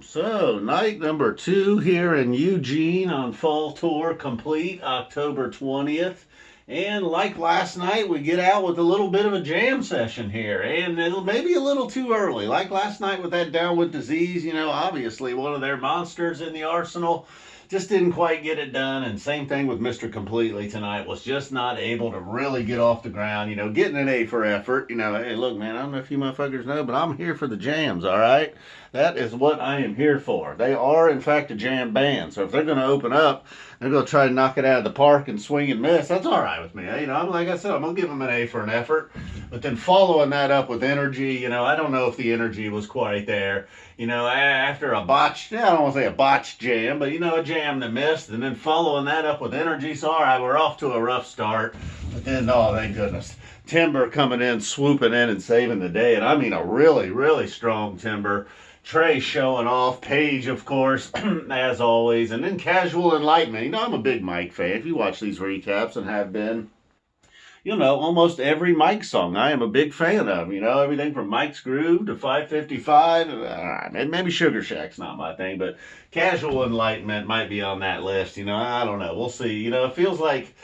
So, night number 2 here in Eugene on Fall Tour complete, October 20th. And like last night, we get out with a little bit of a jam session here. And it'll maybe a little too early. Like last night with that Down with Disease, obviously one of their monsters in the arsenal. Just didn't quite get it done. And same thing with Mr. Completely tonight. Was just not able to really get off the ground. Getting an A for effort. Hey, look, man, I don't know if you motherfuckers know, but I'm here for the jams, all right? That is what I am here for. They are, in fact, a jam band. So if they're going to open up, they're going to try to knock it out of the park and swing and miss. That's all right with me. Like I said, I'm going to give them an A for an effort. But then following that up with energy, I don't know if the energy was quite there. After a botched, I don't want to say a botched jam, but a jam that missed, and then following that up with energy. So, all right, we're off to a rough start. But then, oh, thank goodness. Timber coming in, swooping in, and saving the day. And I mean a really, really strong Timber. Trey showing off. Paige, of course, as always. And then Casual Enlightenment. I'm a big Mike fan. If you watch these recaps and have been, almost every Mike song I am a big fan of. Everything from Mike's Groove to 555. Maybe Sugar Shack's not my thing, but Casual Enlightenment might be on that list. I don't know. We'll see. It feels like,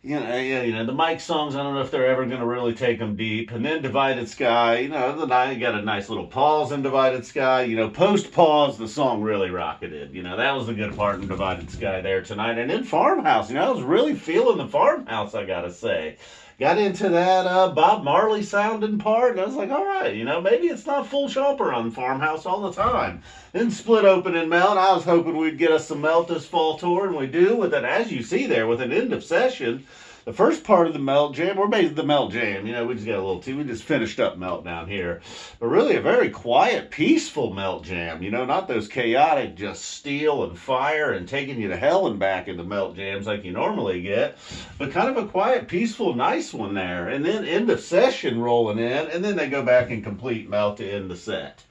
the Mike songs, I don't know if they're ever going to really take them deep. And then Divided Sky, you got a nice little pause in Divided Sky. Post-pause, the song really rocketed. That was the good part in Divided Sky there tonight. And then Farmhouse, I was really feeling the Farmhouse, I got to say. Got into that Bob Marley sounding part, and I was like, all right, maybe it's not full chomper on Farmhouse all the time. Then Split Open and Melt. I was hoping we'd get us some Melt this fall tour, and we do with it, as you see there, with an end of session. The first part of the Melt Jam, we're basically the Melt Jam. We just got a little tea. We just finished up Melt down here. But really a very quiet, peaceful Melt Jam. Not those chaotic, just steel and fire and taking you to hell and back in the Melt Jams like you normally get. But kind of a quiet, peaceful, nice one there. And then end of session rolling in. And then they go back and complete Melt to end the set.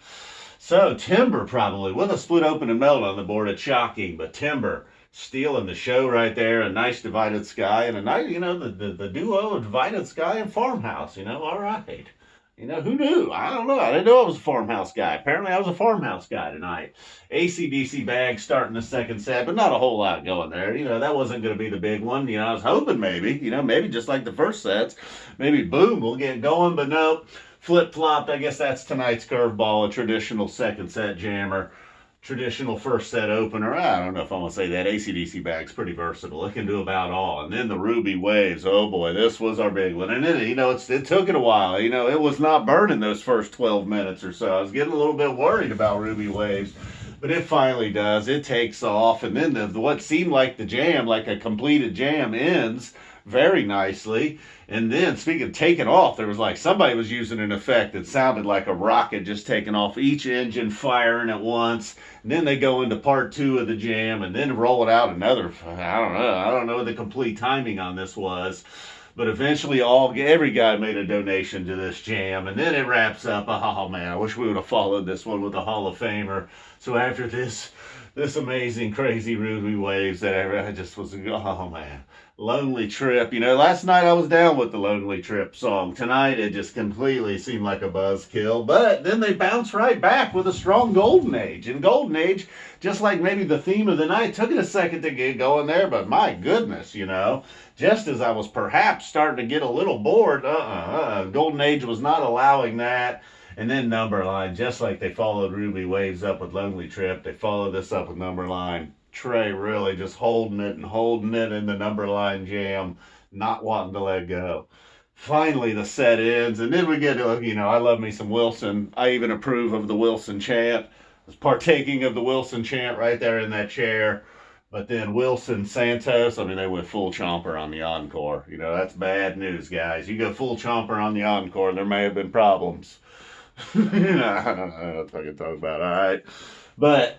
So Timber probably, with a Split Open and Melt on the board, it's shocking. But Timber stealing the show right there. A nice Divided Sky, and a nice, the duo of Divided Sky and Farmhouse. All right. Who knew? I don't know. I didn't know I was a Farmhouse guy. Apparently I was a Farmhouse guy tonight. AC/DC Bag starting the second set, but not a whole lot going there. That wasn't going to be the big one. I was hoping maybe, maybe just like the first sets, maybe boom, we'll get going, but no. Flip-flopped. I guess that's tonight's curveball, a traditional second set jammer. Traditional first set opener. I don't know if I want to say that. AC/DC Bag's pretty versatile. It can do about all. And then the Ruby Waves. Oh boy, this was our big one. And then, it took it a while. It was not burning those first 12 minutes or so. I was getting a little bit worried about Ruby Waves. But it finally does. It takes off. And then what seemed like the jam, like a completed jam, ends very nicely. And then, speaking of taking off, there was like somebody was using an effect that sounded like a rocket just taking off, each engine firing at once. And then they go into part 2 of the jam and then roll it out another. I don't know what the complete timing on this was. But eventually every guy made a donation to this jam. And then it wraps up. Oh man, I wish we would have followed this one with a Hall of Famer. So after this amazing, crazy Ruby Waves that I just was, oh man. Lonely Trip. Last night I was down with the Lonely Trip song. Tonight it just completely seemed like a buzzkill. But then they bounce right back with a strong Golden Age. And Golden Age, just like maybe the theme of the night, took it a second to get going there. But my goodness, just as I was perhaps starting to get a little bored, Golden Age was not allowing that. And then Numberline, just like they followed Ruby Waves up with Lonely Trip, they followed this up with Numberline. Trey really just holding it in the Numberline jam, not wanting to let go. Finally, the set ends, and then we get to, I love me some Wilson. I even approve of the Wilson chant. I was partaking of the Wilson chant right there in that chair. But then Wilson, Santos, they went full chomper on the encore. That's bad news, guys. You go full chomper on the encore, there may have been problems. I don't know what I can talk about, all right? But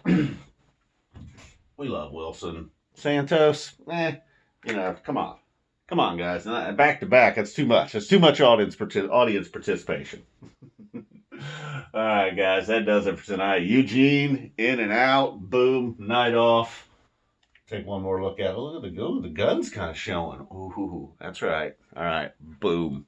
we love Wilson. Santos, come on. Come on, guys. Back to back, that's too much. That's too much audience participation. All right, guys, that does it for tonight. Eugene, in and out, boom, night off. Take one more look at it. Look at the gun's kind of showing. Ooh, that's right. All right, boom.